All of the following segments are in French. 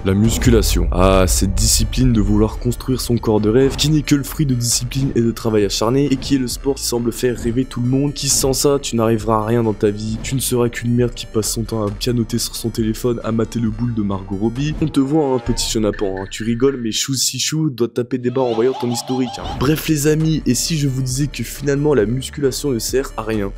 La musculation. Ah, cette discipline de vouloir construire son corps de rêve, qui n'est que le fruit de discipline et de travail acharné, et qui est le sport qui semble faire rêver tout le monde, qui sans ça, tu n'arriveras à rien dans ta vie, tu ne seras qu'une merde qui passe son temps à pianoter sur son téléphone, à mater le boule de Margot Robbie. On te voit, hein, petit chenapan, hein. Tu rigoles, mais Chou si Chou doit taper des barres en voyant ton historique. Hein. Bref les amis, et si je vous disais que finalement la musculation ne sert à rien?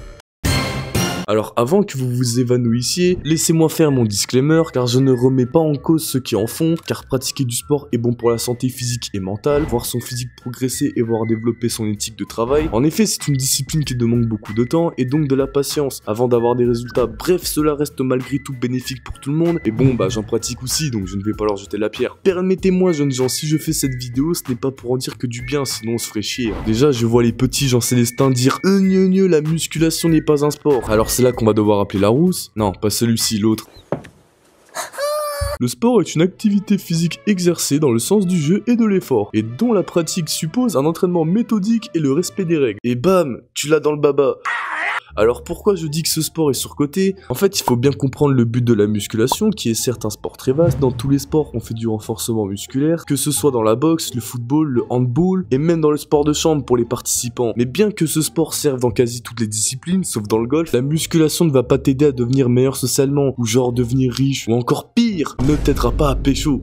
Alors avant que vous vous évanouissiez, laissez-moi faire mon disclaimer car je ne remets pas en cause ceux qui en font, car pratiquer du sport est bon pour la santé physique et mentale, voir son physique progresser et voir développer son éthique de travail. En effet, c'est une discipline qui demande beaucoup de temps et donc de la patience avant d'avoir des résultats. Bref, cela reste malgré tout bénéfique pour tout le monde et bon bah j'en pratique aussi donc je ne vais pas leur jeter la pierre. Permettez-moi jeunes gens, si je fais cette vidéo, ce n'est pas pour en dire que du bien, sinon on se ferait chier. Déjà, je vois les petits Jean Célestin dire la musculation n'est pas un sport. Alors c'est là qu'on va devoir appeler Larousse. Non, pas celui-ci, l'autre. Le sport est une activité physique exercée dans le sens du jeu et de l'effort, et dont la pratique suppose un entraînement méthodique et le respect des règles. Et bam, tu l'as dans le baba. Alors pourquoi je dis que ce sport est surcoté? En fait, il faut bien comprendre le but de la musculation, qui est certes un sport très vaste. Dans tous les sports, on fait du renforcement musculaire, que ce soit dans la boxe, le football, le handball, et même dans le sport de chambre pour les participants. Mais bien que ce sport serve dans quasi toutes les disciplines, sauf dans le golf, la musculation ne va pas t'aider à devenir meilleur socialement, ou genre devenir riche, ou encore pire, ne t'aidera pas à pécho.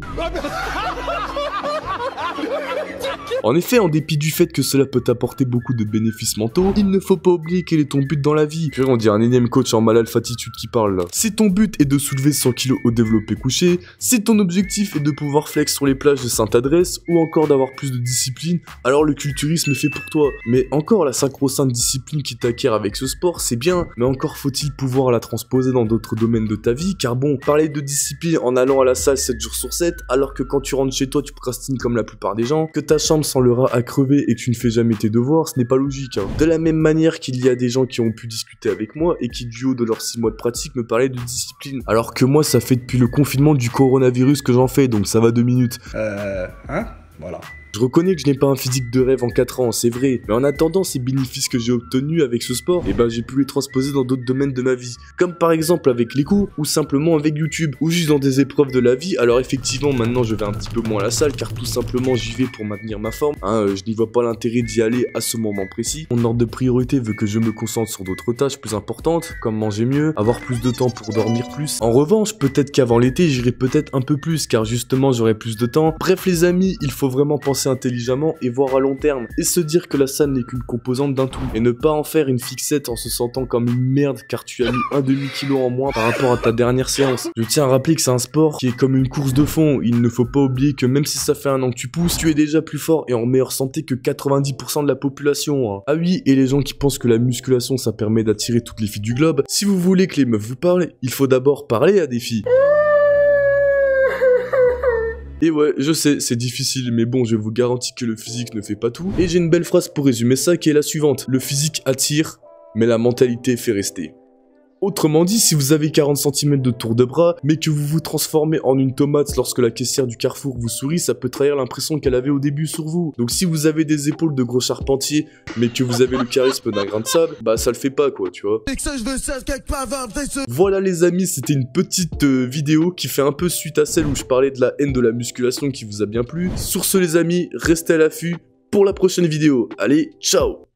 En effet, en dépit du fait que cela peut t'apporter beaucoup de bénéfices mentaux, il ne faut pas oublier quel est ton but dans la vie. Puis on dirait un énième coach en mal-alphatitude qui parle là. Si ton but est de soulever 100 kg au développé couché, si ton objectif est de pouvoir flex sur les plages de Sainte-Adresse, ou encore d'avoir plus de discipline, alors le culturisme est fait pour toi. Mais encore la sacro-sainte discipline qui t'acquiert avec ce sport, c'est bien, mais encore faut-il pouvoir la transposer dans d'autres domaines de ta vie, car bon, parler de discipline en allant à la salle 7 jours sur 7, alors que quand tu rentres chez toi tu procrastines comme la plupart des gens, que ta chambre sans le rat à crever et que tu ne fais jamais tes devoirs, ce n'est pas logique. Hein. De la même manière qu'il y a des gens qui ont pu discuter avec moi et qui du haut de leurs 6 mois de pratique me parlaient de discipline. Alors que moi ça fait depuis le confinement du coronavirus que j'en fais, donc ça va 2 minutes. Voilà. Je reconnais que je n'ai pas un physique de rêve en 4 ans, c'est vrai, mais en attendant ces bénéfices que j'ai obtenus avec ce sport, et ben j'ai pu les transposer dans d'autres domaines de ma vie, comme par exemple avec les cours, ou simplement avec YouTube, ou juste dans des épreuves de la vie. Alors effectivement maintenant je vais un petit peu moins à la salle, car tout simplement j'y vais pour maintenir ma forme, je n'y vois pas l'intérêt d'y aller à ce moment précis. Mon ordre de priorité veut que je me concentre sur d'autres tâches plus importantes, comme manger mieux, avoir plus de temps pour dormir plus. En revanche, peut-être qu'avant l'été j'irai peut-être un peu plus, car justement j'aurai plus de temps. Bref les amis, il faut vraiment penser intelligemment et voir à long terme, et se dire que la salle n'est qu'une composante d'un tout, et ne pas en faire une fixette en se sentant comme une merde car tu as mis un demi-kilo en moins par rapport à ta dernière séance. Je tiens à rappeler que c'est un sport qui est comme une course de fond. Il ne faut pas oublier que même si ça fait 1 an que tu pousses, tu es déjà plus fort et en meilleure santé que 90% de la population. Hein. Ah oui, et les gens qui pensent que la musculation ça permet d'attirer toutes les filles du globe, si vous voulez que les meufs vous parlent, il faut d'abord parler à des filles. Et ouais, je sais, c'est difficile, mais bon, je vous garantis que le physique ne fait pas tout. Et j'ai une belle phrase pour résumer ça, qui est la suivante. Le physique attire, mais la mentalité fait rester. Autrement dit, si vous avez 40 cm de tour de bras, mais que vous vous transformez en une tomate lorsque la caissière du Carrefour vous sourit, ça peut trahir l'impression qu'elle avait au début sur vous. Donc si vous avez des épaules de gros charpentier, mais que vous avez le charisme d'un grain de sable, bah ça le fait pas quoi, tu vois. Voilà les amis, c'était une petite vidéo qui fait un peu suite à celle où je parlais de la haine de la musculation qui vous a bien plu. Sur ce les amis, restez à l'affût pour la prochaine vidéo. Allez, ciao!